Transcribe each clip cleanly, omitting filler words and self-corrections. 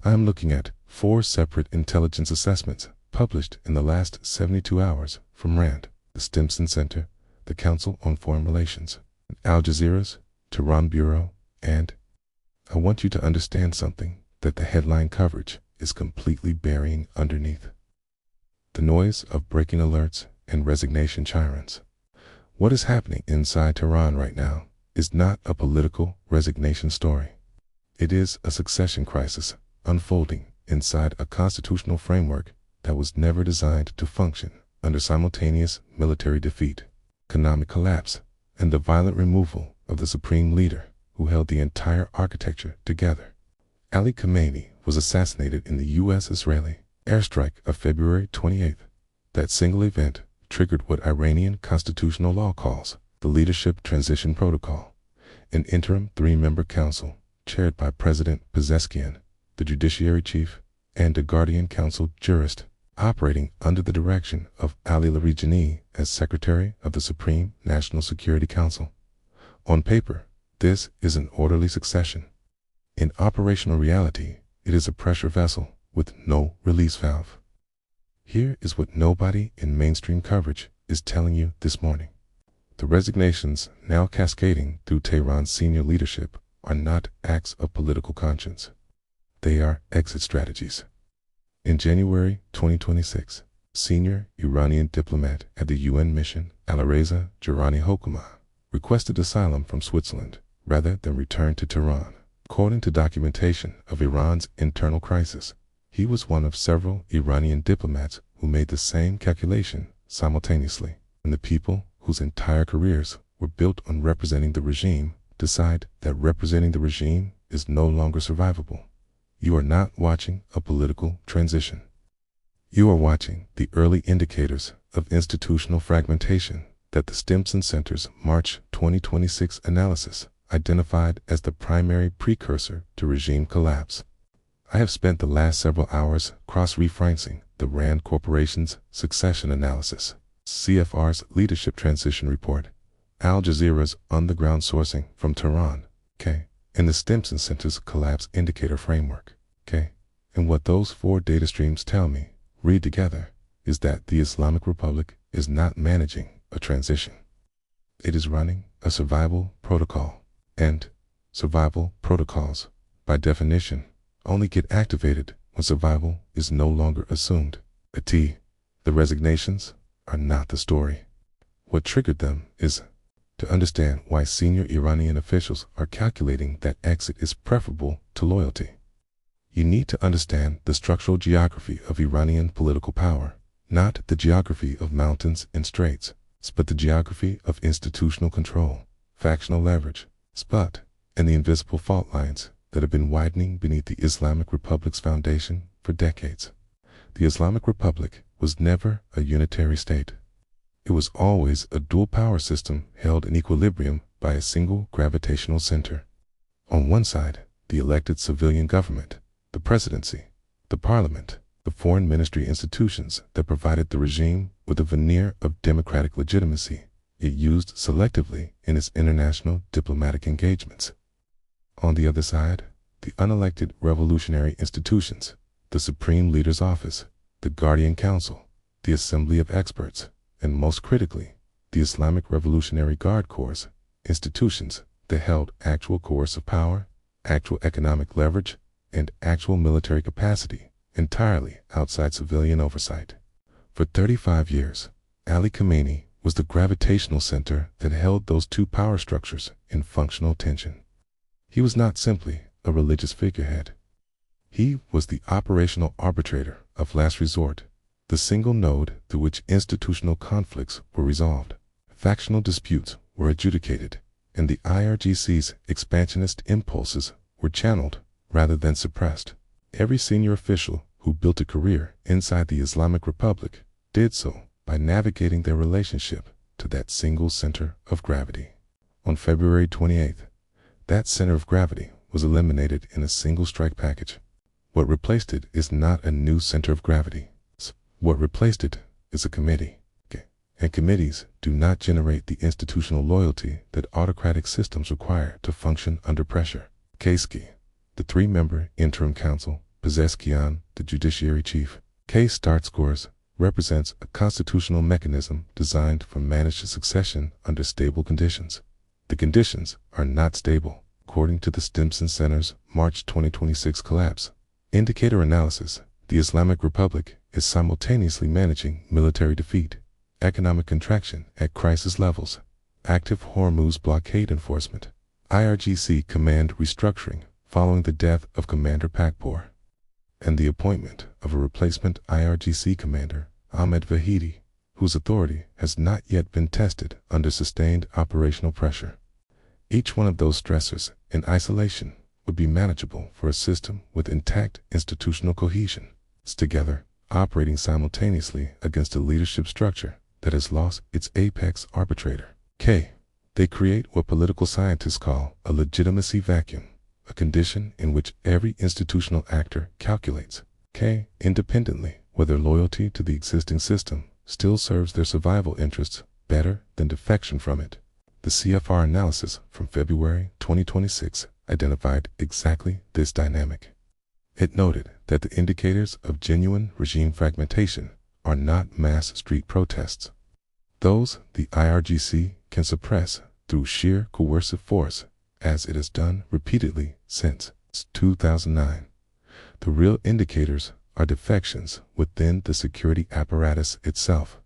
I am looking at 4 separate intelligence assessments published in the last 72 hours from RAND, the Stimson Center, the Council on Foreign Relations, Al Jazeera's Tehran Bureau, and I want you to understand something that the headline coverage is completely burying underneath. The noise of breaking alerts and resignation chirons. What is happening inside Tehran right now is not a political resignation story. It is a succession crisis unfolding inside a constitutional framework that was never designed to function under simultaneous military defeat, economic collapse, and the violent removal of the supreme leader who held the entire architecture together. Ali Khamenei was assassinated in the U.S.-Israeli airstrike of February 28th. That single event triggered what Iranian constitutional law calls the Leadership Transition Protocol, an interim 3-member council chaired by President Pezeshkian, the Judiciary Chief, and a Guardian Council jurist, operating under the direction of Ali Larijani as Secretary of the Supreme National Security Council. On paper, this is an orderly succession. In operational reality, it is a pressure vessel with no release valve. Here is what nobody in mainstream coverage is telling you this morning. The resignations now cascading through Tehran's senior leadership are not acts of political conscience. They are exit strategies. In January 2026, senior Iranian diplomat at the UN mission Alireza Jurani requested asylum from Switzerland rather than return to Tehran. According to documentation of Iran's internal crisis, he was one of several Iranian diplomats who made the same calculation simultaneously, and the people whose entire careers were built on representing the regime decide that representing the regime is no longer survivable. You are not watching a political transition. You are watching the early indicators of institutional fragmentation that the Stimson Center's March 2026 analysis identified as the primary precursor to regime collapse. I have spent the last several hours cross-referencing the RAND Corporation's succession analysis, CFR's leadership transition report, Al Jazeera's on-the-ground sourcing from Tehran, and the Stimson Center's collapse indicator framework, And what those 4 data streams tell me, read together, is that the Islamic Republic is not managing a transition. It is running a survival protocol, and survival protocols, by definition, only get activated when survival is no longer assumed. The resignations are not the story. What triggered them is to understand why senior Iranian officials are calculating that exit is preferable to loyalty. You need to understand the structural geography of Iranian political power, not the geography of mountains and straits, but the geography of institutional control, factional leverage, and the invisible fault lines that have been widening beneath the Islamic Republic's foundation for decades. The Islamic Republic was never a unitary state. It was always a dual power system held in equilibrium by a single gravitational center. On one side, the elected civilian government, the presidency, the parliament, the foreign ministry institutions that provided the regime with a veneer of democratic legitimacy it used selectively in its international diplomatic engagements. On the other side, the unelected revolutionary institutions, the Supreme Leader's Office, the Guardian Council, the Assembly of Experts, and most critically, the Islamic Revolutionary Guard Corps, institutions that held actual coercive power, actual economic leverage, and actual military capacity entirely outside civilian oversight. For 35 years, Ali Khamenei was the gravitational center that held those 2 power structures in functional tension. He was not simply a religious figurehead. He was the operational arbitrator of last resort, the single node through which institutional conflicts were resolved, factional disputes were adjudicated, and the IRGC's expansionist impulses were channeled rather than suppressed. Every senior official who built a career inside the Islamic Republic did so by navigating their relationship to that single center of gravity. On February 28th, that center of gravity was eliminated in a single strike package. What replaced it is not a new center of gravity. What replaced it is a committee. And committees do not generate the institutional loyalty that autocratic systems require to function under pressure. The 3-member interim council, Pezeshkian, the judiciary chief. K. Start scores represents a constitutional mechanism designed for managed succession under stable conditions. The conditions are not stable, according to the Stimson Center's March 2026 collapse. Indicator analysis. The Islamic Republic is simultaneously managing military defeat, economic contraction at crisis levels, active Hormuz blockade enforcement, IRGC command restructuring following the death of Commander Pakpor, and the appointment of a replacement IRGC commander, Ahmed Vahidi, whose authority has not yet been tested under sustained operational pressure. Each one of those stressors in isolation would be manageable for a system with intact institutional cohesion, together operating simultaneously against a leadership structure that has lost its apex arbitrator. K. They create what political scientists call a legitimacy vacuum, a condition in which every institutional actor calculates, K, independently, whether loyalty to the existing system still serves their survival interests better than defection from it. The CFR analysis from February 2026 identified exactly this dynamic. It noted that the indicators of genuine regime fragmentation are not mass street protests. Those the IRGC can suppress through sheer coercive force, as it has done repeatedly since 2009. The real indicators are defections within the security apparatus itself,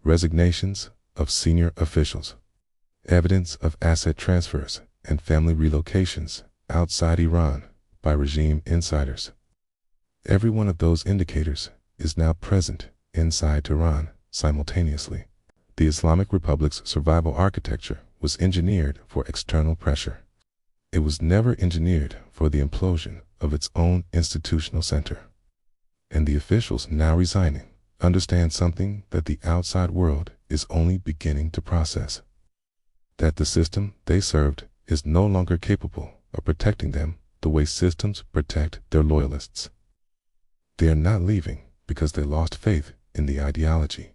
resignations of senior officials, evidence of asset transfers and family relocations outside Iran by regime insiders. Every one of those indicators is now present inside Tehran simultaneously. The Islamic Republic's survival architecture was engineered for external pressure. It was never engineered for the implosion of its own institutional center. And the officials now resigning understand something that the outside world is only beginning to process: that the system they served is no longer capable of protecting them the way systems protect their loyalists. They are not leaving because they lost faith in the ideology.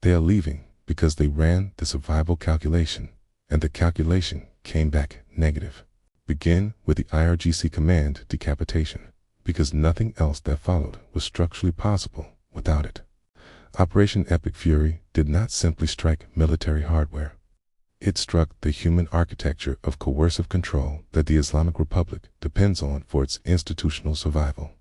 They are leaving because they ran the survival calculation, and the calculation came back negative. Begin with the IRGC command decapitation, because nothing else that followed was structurally possible without it. Operation Epic Fury did not simply strike military hardware. It struck the human architecture of coercive control that the Islamic Republic depends on for its institutional survival.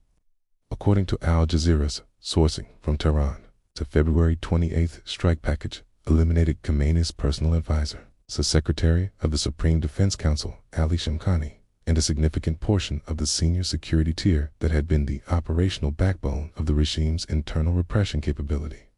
According to Al Jazeera's sourcing from Tehran, the February 28th strike package eliminated Khamenei's personal advisor, the Secretary of the Supreme Defense Council, Ali Shamkhani, and a significant portion of the senior security tier that had been the operational backbone of the regime's internal repression capability.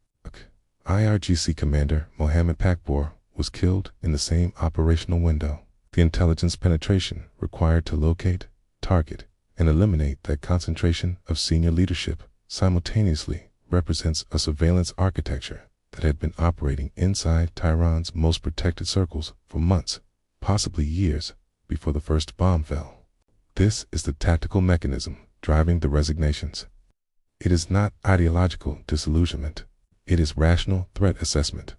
IRGC Commander Mohammad Pakpor was killed in the same operational window. The intelligence penetration required to locate, target, and eliminate that concentration of senior leadership simultaneously represents a surveillance architecture that had been operating inside Tehran's most protected circles for months, possibly years, before the first bomb fell. This is the tactical mechanism driving the resignations. It is not ideological disillusionment. It is rational threat assessment.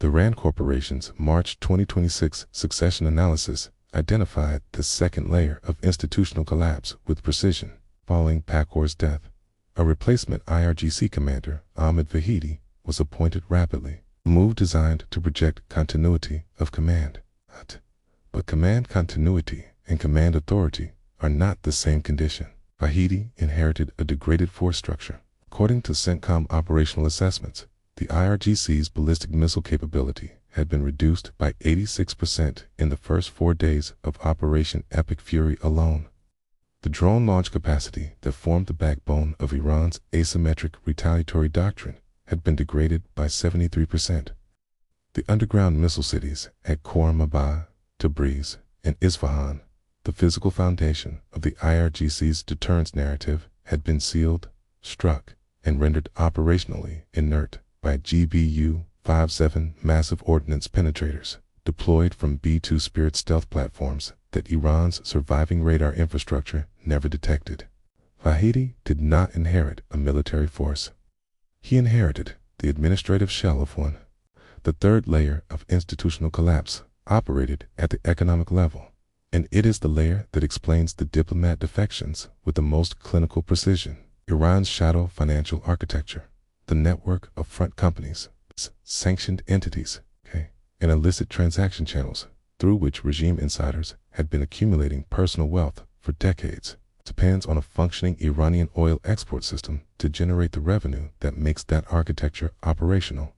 The RAND Corporation's March 2026 succession analysis identified the second layer of institutional collapse with precision. Following Pakpor's death, a replacement IRGC commander, Ahmed Vahidi, was appointed rapidly, a move designed to project continuity of command. But command continuity and command authority are not the same condition. Vahidi inherited a degraded force structure. According to CENTCOM operational assessments, the IRGC's ballistic missile capability had been reduced by 86% in the first 4 days of Operation Epic Fury alone. The drone launch capacity that formed the backbone of Iran's asymmetric retaliatory doctrine had been degraded by 73%. The underground missile cities at Khorramabad, Tabriz, and Isfahan, the physical foundation of the IRGC's deterrence narrative, had been sealed, struck, and rendered operationally inert by GBU-57 massive ordnance penetrators deployed from B-2 Spirit stealth platforms that Iran's surviving radar infrastructure never detected. Vahidi did not inherit a military force. He inherited the administrative shell of one. The third layer of institutional collapse operated at the economic level, And it is the layer that explains the diplomat defections with the most clinical precision. Iran's shadow financial architecture, the network of front companies, sanctioned entities, and illicit transaction channels through which regime insiders had been accumulating personal wealth for decades, depends on a functioning Iranian oil export system to generate the revenue that makes that architecture operational.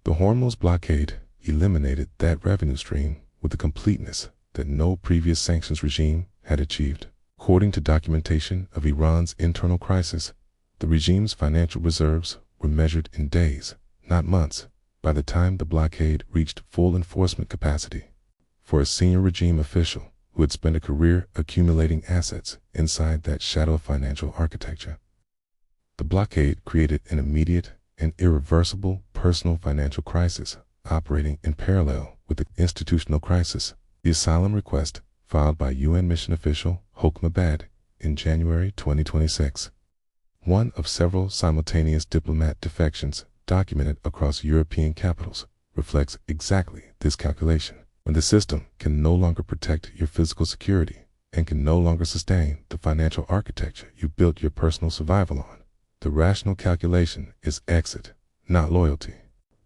The Hormuz blockade eliminated that revenue stream with a completeness that no previous sanctions regime had achieved. According to documentation of Iran's internal crisis, the regime's financial reserves were measured in days, not months, by the time the blockade reached full enforcement capacity. For a senior regime official who had spent a career accumulating assets inside that shadow financial architecture, the blockade created an immediate and irreversible personal financial crisis operating in parallel with the institutional crisis. The asylum request filed by UN mission official Mohammad in January 2026, one of several simultaneous diplomat defections documented across European capitals, reflects exactly this calculation. When the system can no longer protect your physical security and can no longer sustain the financial architecture you built your personal survival on, the rational calculation is exit, not loyalty.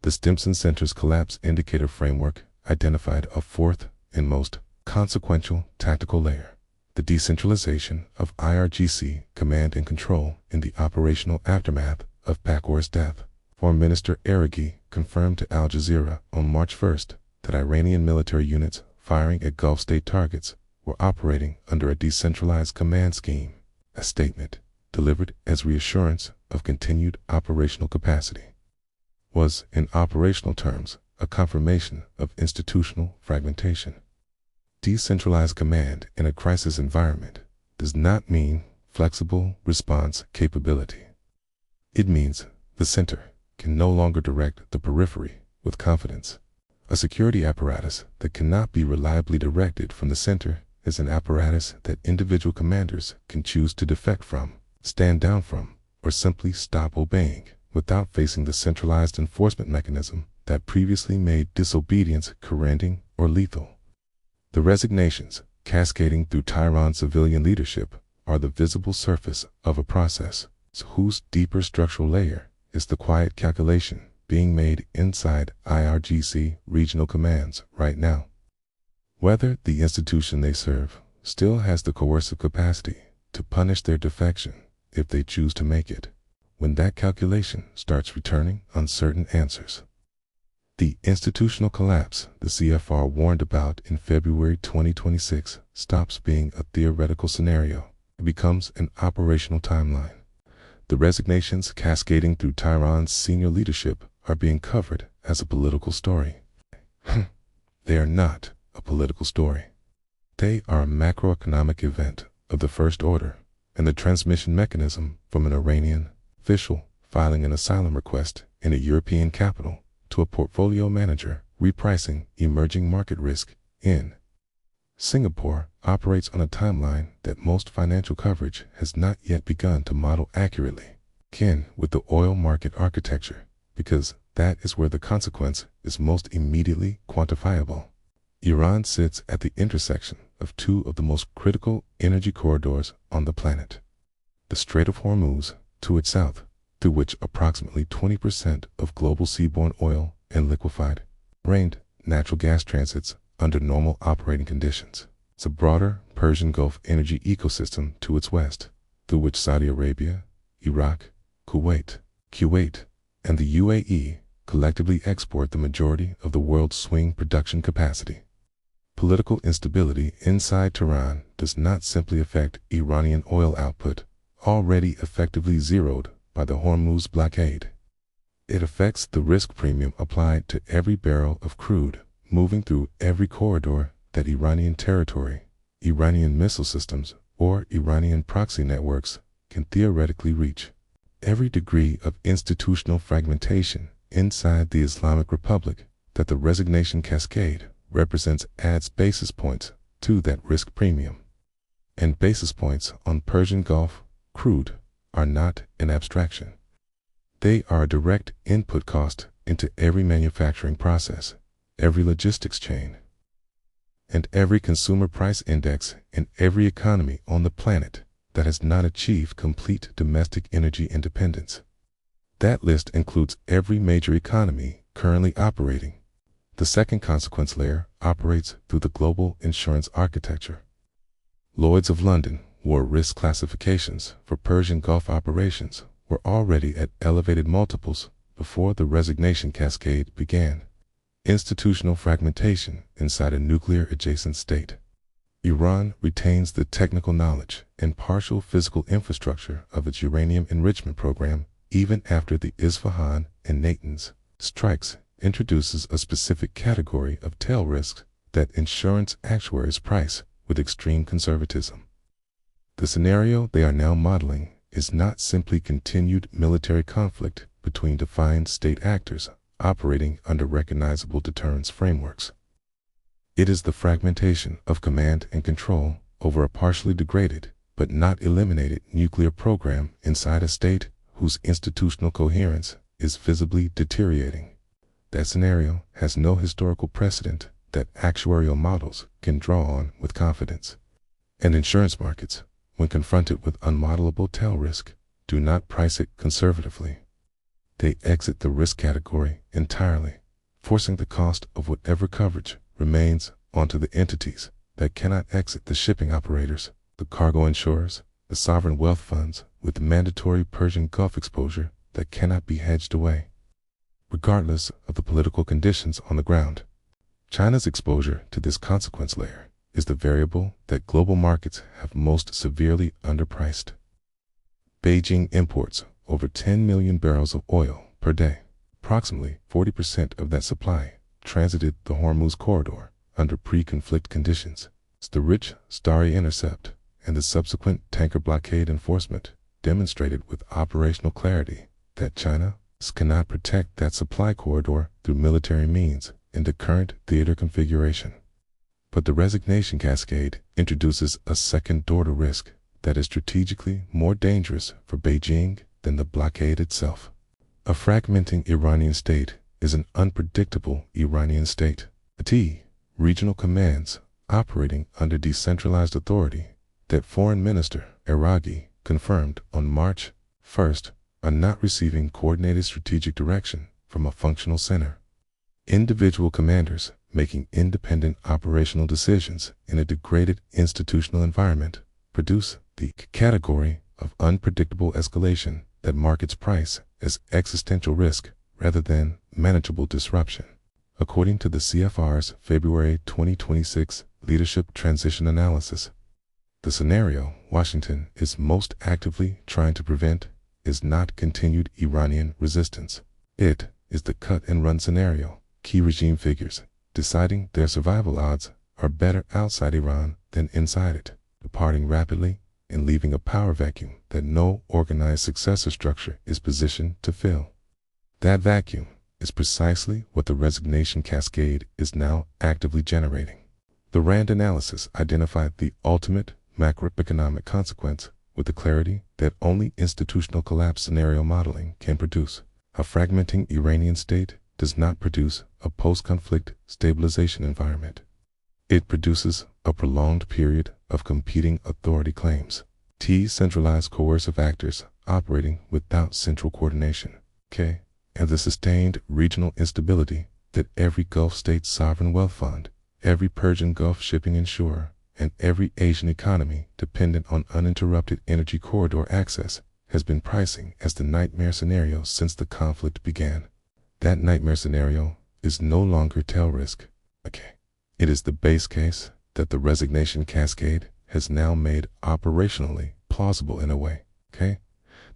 The Stimson Center's collapse indicator framework identified a fourth and most consequential tactical layer: the decentralization of IRGC command and control in the operational aftermath of Bagher's death. Foreign Minister Araghi confirmed to Al Jazeera on March 1st that Iranian military units firing at Gulf state targets were operating under a decentralized command scheme, a statement delivered as reassurance of continued operational capacity was, in operational terms, a confirmation of institutional fragmentation. Decentralized command in a crisis environment does not mean flexible response capability. It means the center can no longer direct the periphery with confidence. A security apparatus that cannot be reliably directed from the center is an apparatus that individual commanders can choose to defect from, stand down from, or simply stop obeying without facing the centralized enforcement mechanism that previously made disobedience corrending or lethal. The resignations cascading through Tehran's civilian leadership are the visible surface of a process whose deeper structural layer is the quiet calculation being made inside IRGC regional commands right now. Whether the institution they serve still has the coercive capacity to punish their defection if they choose to make it, when that calculation starts returning uncertain answers. The institutional collapse the CFR warned about in February 2026 stops being a theoretical scenario. It becomes an operational timeline. The resignations cascading through Tehran's senior leadership are being covered as a political story. They are not a political story. They are a macroeconomic event of the first order, and the transmission mechanism from an Iranian official filing an asylum request in a European capital to a portfolio manager repricing emerging market risk in Singapore operates on a timeline that most financial coverage has not yet begun to model accurately, akin with the oil market architecture, because that is where the consequence is most immediately quantifiable. Iran sits at the intersection of two of the most critical energy corridors on the planet: the Strait of Hormuz to its south, through which approximately 20% of global seaborne oil and liquefied, rained natural gas transits under normal operating conditions. It's a broader Persian Gulf energy ecosystem to its west, through which Saudi Arabia, Iraq, Kuwait, and the UAE collectively export the majority of the world's swing production capacity. Political instability inside Tehran does not simply affect Iranian oil output, already effectively zeroed by the Hormuz blockade. It affects the risk premium applied to every barrel of crude moving through every corridor that Iranian territory, Iranian missile systems, or Iranian proxy networks can theoretically reach. Every degree of institutional fragmentation inside the Islamic Republic that the resignation cascade represents adds basis points to that risk premium. And basis points on Persian Gulf crude are not an abstraction. They are a direct input cost into every manufacturing process, every logistics chain. and every consumer price index in every economy on the planet that has not achieved complete domestic energy independence. That list includes every major economy currently operating. The second consequence layer operates through the global insurance architecture. Lloyd's of London war risk classifications for Persian Gulf operations were already at elevated multiples before the resignation cascade began. Institutional fragmentation inside a nuclear-adjacent state. Iran retains the technical knowledge and partial physical infrastructure of its uranium enrichment program even after the Isfahan and Natanz strikes introduces a specific category of tail risks that insurance actuaries price with extreme conservatism. The scenario they are now modeling is not simply continued military conflict between defined state actors operating under recognizable deterrence frameworks. It is the fragmentation of command and control over a partially degraded but not eliminated nuclear program inside a state whose institutional coherence is visibly deteriorating. That scenario has no historical precedent that actuarial models can draw on with confidence. And insurance markets, when confronted with unmodelable tail risk, do not price it conservatively. They exit the risk category entirely, forcing the cost of whatever coverage remains onto the entities that cannot exit the shipping operators, the cargo insurers, the sovereign wealth funds with mandatory Persian Gulf exposure that cannot be hedged away. Regardless of the political conditions on the ground, China's exposure to this consequence layer is the variable that global markets have most severely underpriced. Beijing imports over 10 million barrels of oil per day. Approximately 40% of that supply transited the Hormuz corridor under pre-conflict conditions. The rich Starry intercept and the subsequent tanker blockade enforcement demonstrated with operational clarity that China cannot protect that supply corridor through military means in the current theater configuration. But the resignation cascade introduces a second-order risk that is strategically more dangerous for Beijing than the blockade itself. A fragmenting Iranian state is an unpredictable Iranian state. Regional commands operating under decentralized authority that Foreign Minister IRGC confirmed on March 1st are not receiving coordinated strategic direction from a functional center. Individual commanders making independent operational decisions in a degraded institutional environment produce the category of unpredictable escalation that markets price as existential risk rather than manageable disruption. According to the CFR's February 2026 Leadership Transition Analysis, the scenario Washington is most actively trying to prevent is not continued Iranian resistance. It is the cut-and-run scenario. Key regime figures deciding their survival odds are better outside Iran than inside it, departing rapidly and leaving a power vacuum that no organized successor structure is positioned to fill. That vacuum is precisely what the resignation cascade is now actively generating. The RAND analysis identified the ultimate macroeconomic consequence with the clarity that only institutional collapse scenario modeling can produce. A fragmenting Iranian state does not produce a post-conflict stabilization environment. It produces a prolonged period of competing authority claims. Centralized coercive actors operating without central coordination. And the sustained regional instability that every Gulf state sovereign wealth fund, every Persian Gulf shipping insurer, and every Asian economy dependent on uninterrupted energy corridor access has been pricing as the nightmare scenario since the conflict began. That nightmare scenario is no longer tail risk. It is the base case that the resignation cascade has now made operationally plausible in a way,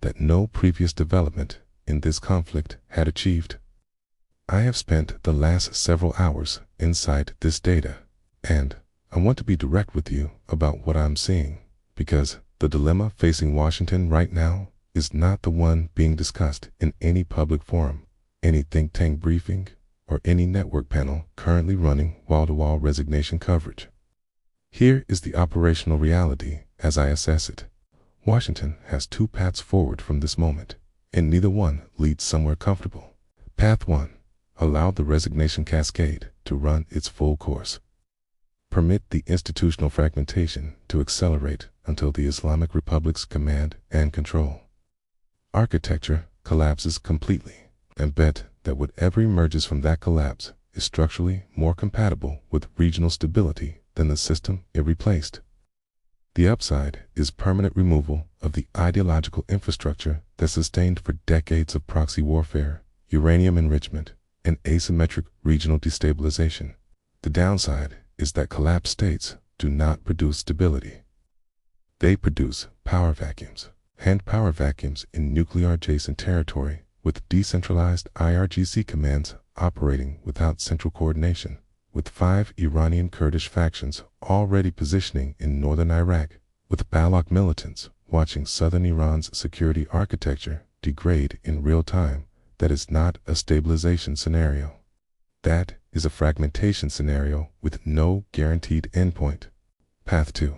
that no previous development in this conflict had achieved. I have spent the last several hours inside this data, and I want to be direct with you about what I'm seeing, because the dilemma facing Washington right now is not the one being discussed in any public forum, any think tank briefing, or any network panel currently running wall-to-wall resignation coverage. Here is the operational reality as I assess it. Washington has two paths forward from this moment, and neither one leads somewhere comfortable. Path 1. Allow the resignation cascade to run its full course. permit the institutional fragmentation to accelerate until the Islamic Republic's command and control architecture collapses completely, and bet that whatever emerges from that collapse is structurally more compatible with regional stability than the system it replaced. The upside is permanent removal of the ideological infrastructure that sustained for decades of proxy warfare, uranium enrichment, and asymmetric regional destabilization. The downside is that collapsed states do not produce stability. They produce power vacuums, and power vacuums in nuclear-adjacent territory with decentralized IRGC commands operating without central coordination, with 5 Iranian Kurdish factions already positioning in northern Iraq, with Baloch militants watching southern Iran's security architecture degrade in real time. That is not a stabilization scenario. That is a fragmentation scenario with no guaranteed endpoint. Path 2.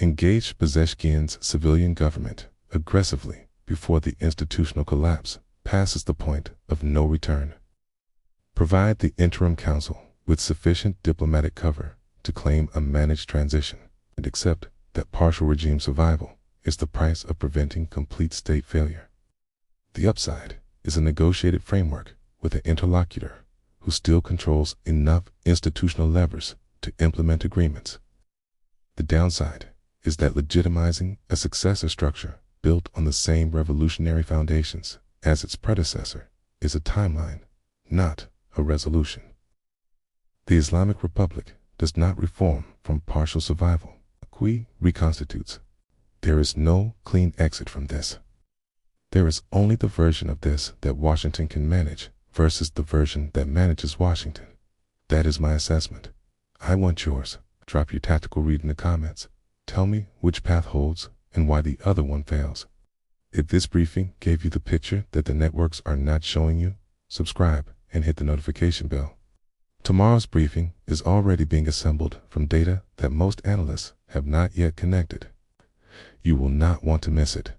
Engage Pezeshkian's civilian government aggressively before the institutional collapse passes the point of no return. Provide the interim council with sufficient diplomatic cover to claim a managed transition, and accept that partial regime survival is the price of preventing complete state failure. The upside is a negotiated framework with an interlocutor who still controls enough institutional levers to implement agreements. The downside is that legitimizing a successor structure built on the same revolutionary foundations as its predecessor is a timeline, not a resolution. The Islamic Republic does not reform from partial survival. Qui reconstitutes. There is no clean exit from this. There is only the version of this that Washington can manage versus the version that manages Washington. That is my assessment. I want yours. Drop your tactical read in the comments. Tell me which path holds and why the other one fails. If this briefing gave you the picture that the networks are not showing you, subscribe and hit the notification bell. Tomorrow's briefing is already being assembled from data that most analysts have not yet connected. You will not want to miss it.